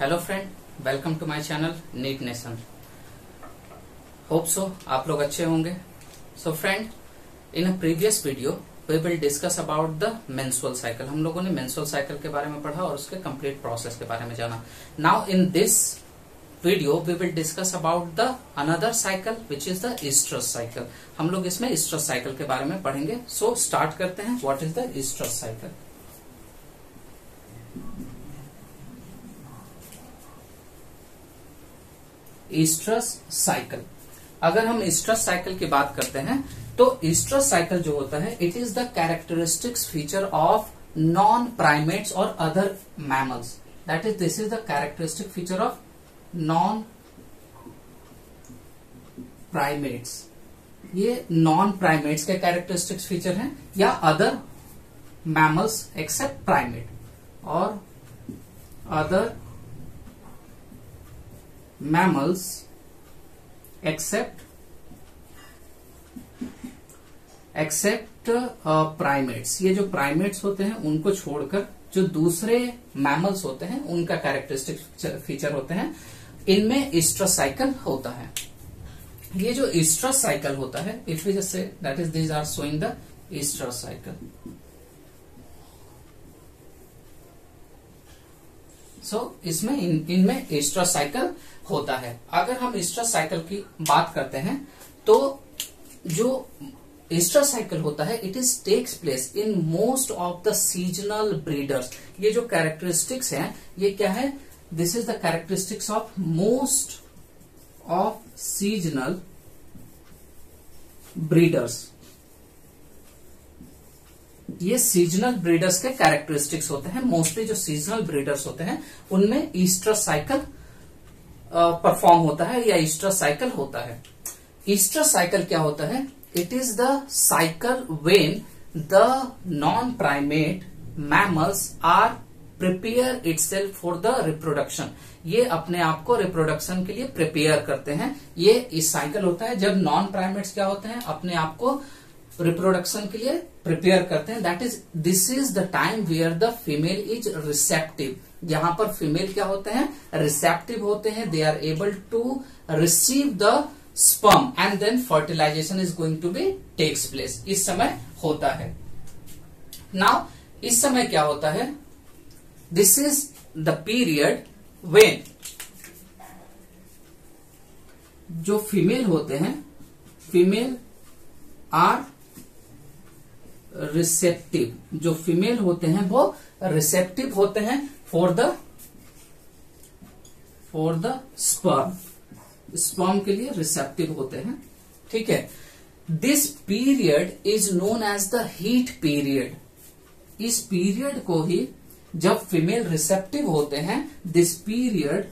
Hello friend, welcome to my channel NEET nation. Hope so आप लोग अच्छे होंगे। So friend, in a previous video we will discuss about the menstrual cycle. हम लोगों ने menstrual cycle के बारे में पढ़ा और उसके कंप्लीट प्रोसेस के बारे में जाना। Now in this video we will discuss about the another cycle which is the oestrus cycle. हम लोग इसमें ईस्ट्रस साइकिल के बारे में पढ़ेंगे। सो स्टार्ट करते हैं। What is the oestrus cycle? Oestrus cycle, अगर हम ईस्ट्रस साइकिल की बात करते हैं तो ईस्ट्रस साइकिल जो होता है it is the characteristics feature of non primates और other mammals. That is this is the characteristic feature of non primates. ये नॉन प्राइमेट्स के कैरेक्टरिस्टिक्स फीचर हैं या अदर मैमल्स एक्सेप्ट प्राइमेट और अदर mammals except primates। ये जो primates होते हैं उनको छोड़कर जो दूसरे mammals होते हैं उनका कैरेक्टरिस्टिक फीचर होते हैं, इनमें ईस्ट्रस साइकिल होता है। ये जो ईस्ट्रस साइकिल होता है, if we just say that is these are showing the oestrus cycle. इसमें इनमें ईस्ट्रस साइकिल होता है। अगर हम ईस्ट्रस साइकिल की बात करते हैं तो जो ईस्ट्रस साइकिल होता है it is takes place in most of the seasonal breeders. ये जो कैरेक्टरिस्टिक्स हैं ये क्या है? This is the characteristics of most of seasonal breeders. ये सीजनल ब्रीडर्स के कैरेक्टरिस्टिक्स होते हैं। मोस्टली जो सीजनल ब्रीडर्स होते हैं उनमें ईस्ट्रस साइकिल परफॉर्म होता है या ईस्ट्रस साइकिल होता है। ईस्ट्रस साइकिल क्या होता है? It is the cycle when the non primate mammals are prepare itself for the reproduction. ये अपने आप को रिप्रोडक्शन के लिए प्रिपेयर करते हैं। ये इस साइकिल होता है जब नॉन प्राइमेट्स क्या होते हैं, अपने आप को रिप्रोडक्शन के लिए प्रिपेयर करते हैं। That is this is the time where the female is receptive. यहां पर फीमेल क्या होते हैं? रिसेप्टिव होते हैं। They are able to receive the sperm and then fertilisation is going to be takes place. इस समय होता है। नाउ इस समय क्या होता है? This is the period when जो फीमेल होते हैं, फीमेल आर रिसेप्टिव। जो फीमेल होते हैं वो रिसेप्टिव होते हैं फॉर द स्पर्म के लिए रिसेप्टिव होते हैं। ठीक है। This period is known as the heat period. इस पीरियड को ही जब फीमेल रिसेप्टिव होते हैं, this period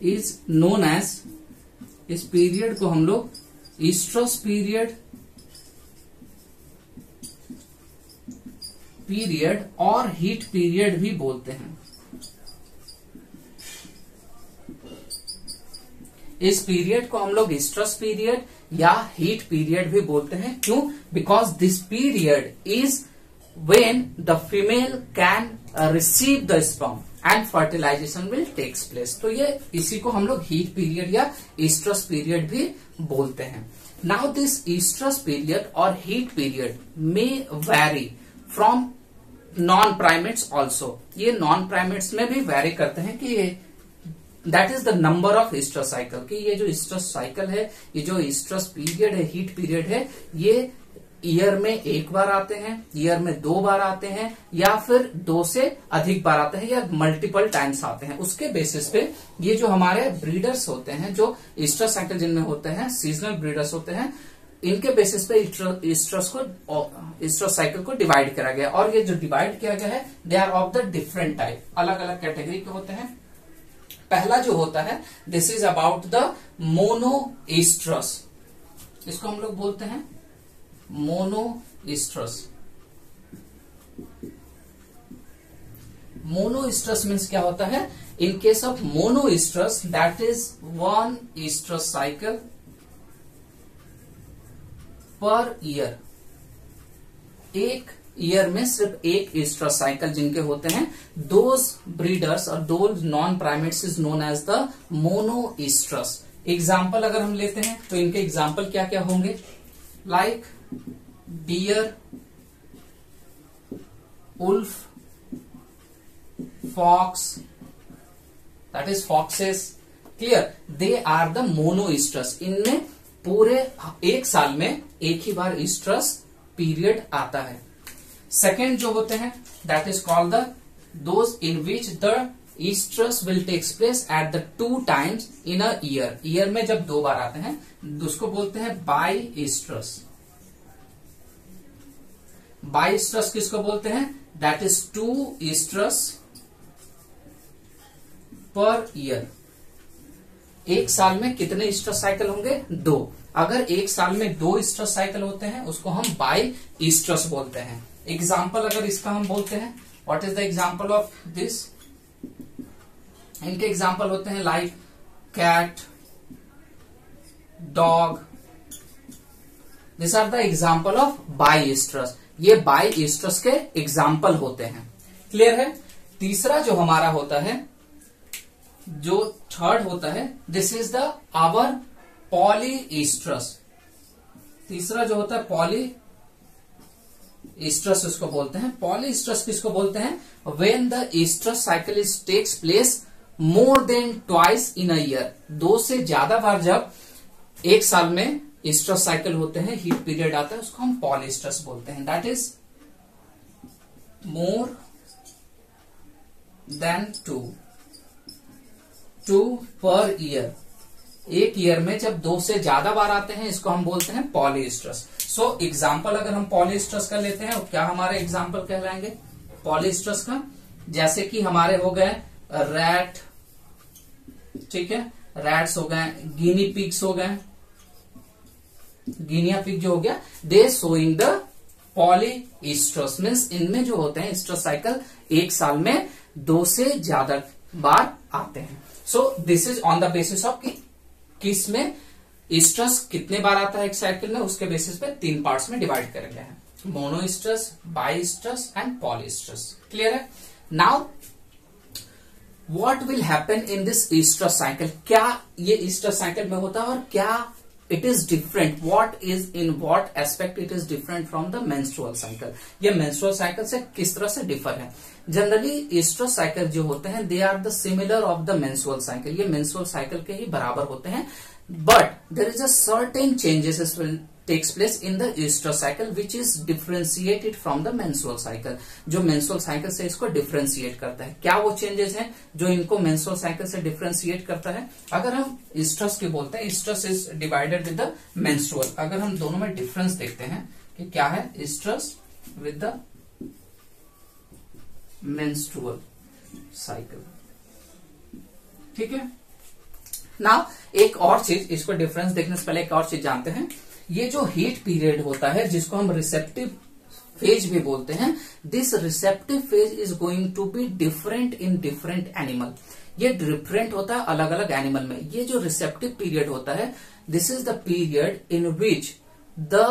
is known as, इस पीरियड को हम लोग ईस्ट्रस पीरियड और हीट पीरियड भी बोलते हैं। इस पीरियड को हम लोग ईस्ट्रस पीरियड या हीट पीरियड भी बोलते हैं। क्यों? Because this period is when the female can receive the sperm and fertilisation will takes place. तो ये इसी को हम लोग हीट पीरियड या ईस्ट्रस पीरियड भी बोलते हैं। नाउ दिस ईस्ट्रस पीरियड और heat period may vary from non primates also. ये नॉन प्राइमेट्स में भी वैरी करते हैं कि that is the number of oestrus cycle. कि ये जो ईस्ट्रस साइकिल है, ये जो ईस्ट्रस पीरियड है, हीट पीरियड है, ये ईयर में एक बार आते हैं, ईयर में 2 बार आते हैं, या फिर 2 से अधिक बार आते हैं, या मल्टीपल टाइम्स आते हैं। उसके बेसिस पे ये जो हमारे ब्रीडर्स होते हैं, जो ईस्ट्रस साइकिल जिनमें होते हैं, सीजनल ब्रीडर्स होते हैं, इनके बेसिस पे ईस्ट्रस साइकिल को डिवाइड करा गया। और ये जो डिवाइड किया गया है, they are of the different type, अलग अलग कैटेगरी के होते हैं। पहला जो होता है, this is about the mono oestrus. इसको हम लोग बोलते हैं मोनोईस्ट्रस। मोनोईस्ट्रस मीन्स क्या होता है? In case of monoestrous that is 1 oestrus cycle per year. एक ईयर में सिर्फ एक ईस्ट्रस साइकिल जिनके होते हैं, दोज ब्रीडर्स और those non primates is known as the monoestrous. Example अगर हम लेते हैं तो इनके एग्जाम्पल क्या क्या होंगे, like deer, wolf, fox, that is foxes, clear, they are the monoestrous. इनमें पूरे एक साल में एक ही बार ईस्ट्रस पीरियड आता है। सेकेंड जो होते हैं that is called the those in which the oestrus will takes place at the 2 times in a year. Year में जब 2 बार आते हैं उसको बोलते हैं बाई ईस्ट्रस। बाई ईस्ट्रस किसको बोलते हैं, दैट इज 2 ईस्ट्रस पर ईयर। एक साल में कितने ईस्ट्रस साइकिल होंगे, 2। अगर एक साल में 2 ईस्ट्रस साइकिल होते हैं उसको हम बाई ईस्ट्रस बोलते हैं। एग्जाम्पल अगर इसका हम बोलते हैं, what is the example of this, इनके एग्जाम्पल होते हैं like cat, dog, this are the example of bi oestrus. ये बाई ईस्ट्रस के एग्जाम्पल होते हैं, क्लियर है। तीसरा जो हमारा होता है, जो थर्ड होता है, दिस इज द आवर पॉलीईस्ट्रस। तीसरा जो होता है पॉली ईस्ट्रस उसको बोलते हैं। पॉलीईस्ट्रस किसको बोलते हैं, when the oestrus cycle is takes place more than twice in a year. 2 से ज्यादा बार जब एक साल में ईस्ट्रस साइकिल होते हैं, हीट पीरियड आता है, उसको हम पॉलीईस्ट्रस बोलते हैं। दैट इज मोर देन 2 पर ईयर। एक ईयर में जब 2 से ज्यादा बार आते हैं इसको हम बोलते हैं पॉलीईस्ट्रस। सो एग्जाम्पल अगर हम पॉलीईस्ट्रस का लेते हैं, क्या हमारे एग्जाम्पल कहलाएंगे पॉलीईस्ट्रस का, जैसे कि हमारे हो गए रैट, ठीक है, रैट्स हो गए, गिनी पिग्स हो गए, गिनिया पिग जो हो गया, दे शोइंग द पॉलीईस्ट्रस, मीन्स इनमें जो होते हैं ईस्ट्रस साइकिल एक साल में 2 से ज्यादा बार आते हैं। सो this is on the basis of किस में ईस्ट्रस कितने बार आता है एक साइकिल में, उसके बेसिस पे 3 पार्ट्स में डिवाइड करेंगे हैं, मोनोईस्ट्रस, बाईईस्ट्रस एंड पॉलीईस्ट्रस, क्लियर है। Now what will happen in this estrus cycle, क्या ये ईस्ट्रस साइकिल में होता है और क्या it is different, what is in what aspect it is different from the menstrual cycle. ये मेंस्ट्रुअल साइकिल से किस तरह से डिफर है। जनरली ईस्ट्रस साइकिल जो होते हैं they are the similar of the menstrual cycle, ये मेंस्ट्रुअल साइकिल के ही बराबर होते हैं, but there is a certain changes will takes place in the estrous cycle which is differentiated from the menstrual cycle। जो menstrual cycle से इसको differentiate करता है, क्या वो changes हैं जो इनको menstrual cycle से differentiate करता है। अगर हम estrus की बोलते हैं, estrus is divided with the menstrual, अगर हम दोनों में difference देखते हैं कि क्या है estrus with the menstrual cycle, ठीक है। नाउ एक और चीज, इसको डिफरेंस देखने से पहले एक और चीज जानते हैं, ये जो हीट पीरियड होता है जिसको हम रिसेप्टिव फेज भी बोलते हैं, this receptive phase is going to be different in different animal. ये डिफरेंट होता है अलग अलग एनिमल में। ये जो रिसेप्टिव पीरियड होता है, this is the period in which the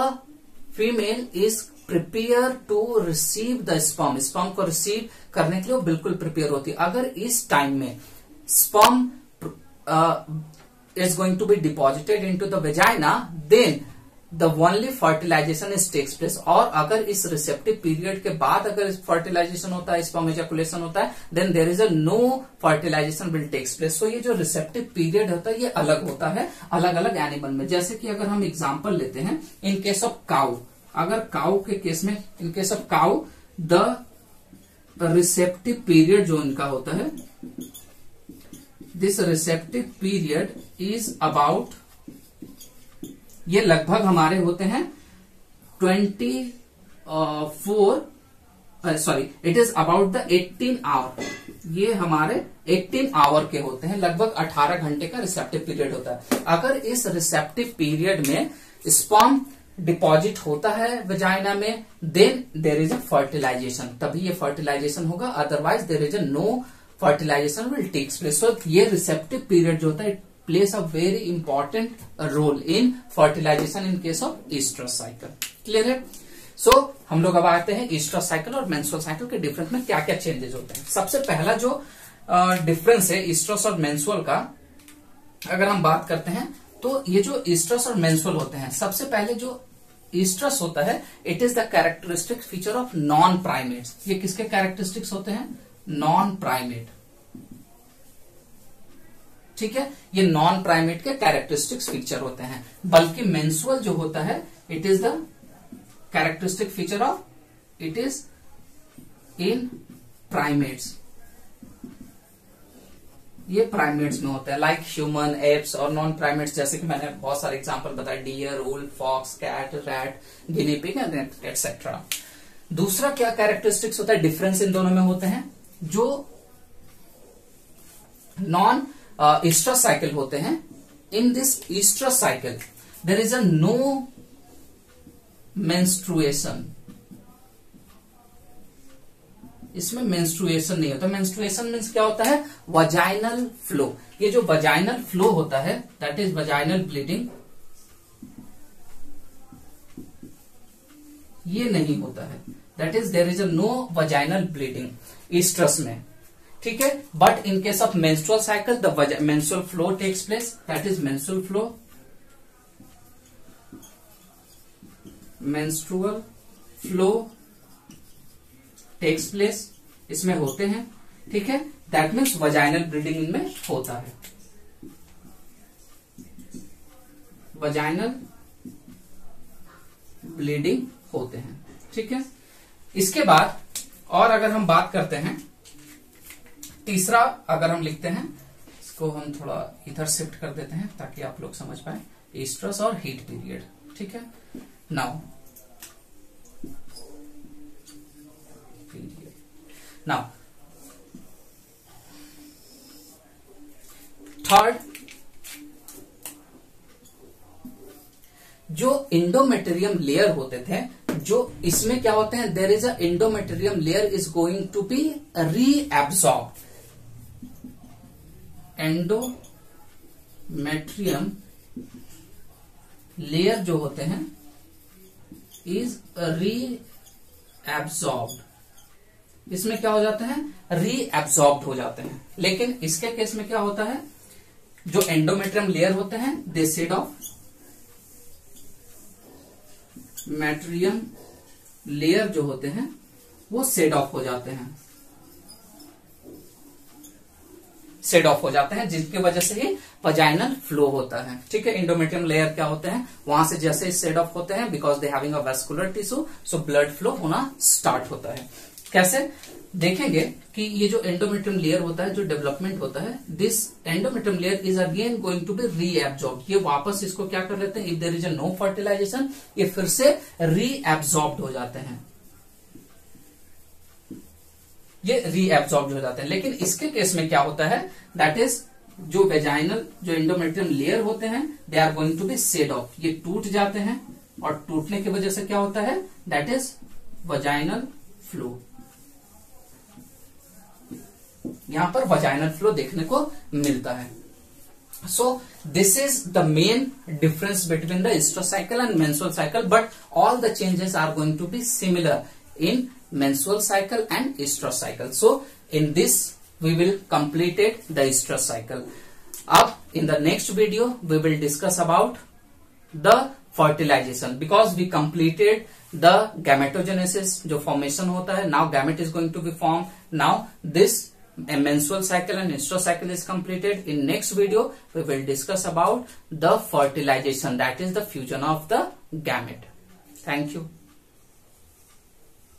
female is prepare to receive the sperm. Sperm को रिसीव करने के लिए वो बिल्कुल प्रिपेयर होती है। अगर इस टाइम में sperm is going to be deposited into the vagina, then the only fertilization is takes place। और अगर इस receptive period के बाद अगर fertilization होता है, sperm ejaculation होता है, then there is a no fertilization will takes place। so ये जो receptive period होता है ये अलग होता है अलग अलग एनिमल में। जैसे कि अगर हम एग्जाम्पल लेते हैं इन केस ऑफ काउ, अगर काउ के केस में, in case of cow the receptive period जो इनका होता है, this receptive period is about, ये लगभग हमारे होते हैं it is about the 18 hour. ये हमारे 18 आवर के होते हैं, लगभग 18 घंटे का रिसेप्टिव पीरियड होता है। अगर इस रिसेप्टिव पीरियड में स्पर्म डिपॉजिट होता है वजाइना में, then there is a fertilisation, तभी ये फर्टिलाइजेशन होगा, otherwise there is a no fertilisation will takes place. So ये रिसेप्टिव पीरियड जो होता है, it plays a very important role in fertilisation in case of oestrus cycle, clear है। So हम लोग अब आते हैं ईस्ट्रस साइकिल और मेंस्ट्रुअल साइकिल के डिफरेंस में क्या क्या चेंजेस होते हैं। सबसे पहला जो डिफरेंस है ईस्ट्रस और मेंस्ट्रुअल का, अगर हम बात करते हैं तो ये जो ईस्ट्रस और मेंस्ट्रुअल होते हैं, सबसे पहले जो ईस्ट्रस होता है it is the characteristic feature of non primates. ये किसके कैरेक्टरिस्टिक्स होते हैं? Non primate. ठीक है, ये नॉन प्राइमेट के कैरेक्टरिस्टिक्स फीचर होते हैं। बल्कि मेंस्ट्रुअल जो होता है it is the characteristic feature of, it is in primates. ये प्राइमेट्स में होता है, लाइक ह्यूमन, एप्स और नॉन प्राइमेट्स, जैसे कि मैंने बहुत सारे एग्जांपल बताए, deer, wolf, fox, cat, rat, guinea pig etcetera. दूसरा क्या कैरेक्टरिस्टिक्स होता है, डिफरेंस इन दोनों में होते हैं। जो नॉन ईस्ट्रस साइकिल होते हैं, in this estrus cycle there is a no menstruation. इसमें मेंस्ट्रुएशन नहीं होता। मेंस्ट्रुएशन मीन्स क्या होता है? Vaginal flow. ये जो वजाइनल फ्लो होता है दैट इज वजाइनल ब्लीडिंग, ये नहीं होता है। That is there is a no vaginal bleeding estrus में। ठीक है, but in case of menstrual cycle the menstrual flow takes place, that is menstrual flow. Menstrual flow takes place, इसमें होते हैं। ठीक है, दैट मीन्स वजाइनल ब्लीडिंग इनमें होता है। वजाइनल ब्लीडिंग होते हैं। ठीक है, इसके बाद और अगर हम बात करते हैं, तीसरा अगर हम लिखते हैं, इसको हम थोड़ा इधर शिफ्ट कर देते हैं ताकि आप लोग समझ पाए, ईस्ट्रस और हीट पीरियड। ठीक है, नाउ थर्ड, जो इंडोमेटेरियम लेयर होते थे, जो इसमें क्या होते हैं, there is a endometrium layer is going to be reabsorbed. Endometrium layer जो होते हैं इज रीएब्सॉर्ब्ड। इसमें क्या हो जाते हैं? रीएब्सॉर्ब्ड हो जाते हैं। लेकिन इसके केस में क्या होता है, जो एंडोमेट्रियम लेयर होते हैं दे शेड ऑफ मेट्रियम लेयर जो होते हैं वो शेड ऑफ हो जाते हैं, शेड ऑफ हो जाते हैं, जिसकी वजह से ही वजाइनल फ्लो होता है। ठीक है, इंडोमेट्रियम लेयर क्या होते हैं, वहां से जैसे शेड ऑफ होते हैं because they having a vascular tissue, so blood flow होना स्टार्ट होता है। कैसे देखेंगे कि ये जो एंडोमेट्रियम लेयर होता है, जो डेवलपमेंट होता है, this endometrium layer is again going to be reabsorbed. ये वापस इसको क्या कर लेते हैं, if there is a no fertilisation, ये फिर से रीएब्सॉर्ब्ड हो जाते हैं, ये रीएब्सॉर्ब्ड हो जाते हैं। लेकिन इसके केस में क्या होता है, दैट इज जो वेजाइनल जो एंडोमेट्रियम लेयर होते हैं they are going to be shed off, ये टूट जाते हैं और टूटने की वजह से क्या होता है, दैट इज वजाइनल फ्लो। यहां पर वजाइनल फ्लो देखने को मिलता है। So this is the main difference between the oestrus cycle and menstrual cycle, but all the changes are going to be similar in menstrual cycle and estrous cycle. So in this we will completed the estrous cycle. Up in the next video we will discuss about the fertilization, because we completed the gametogenesis जो formation होता है. Now gamete is going to be formed. Now this menstrual cycle and estrous cycle is completed. In next video we will discuss about the fertilization, that is the fusion of the gamete. Thank you.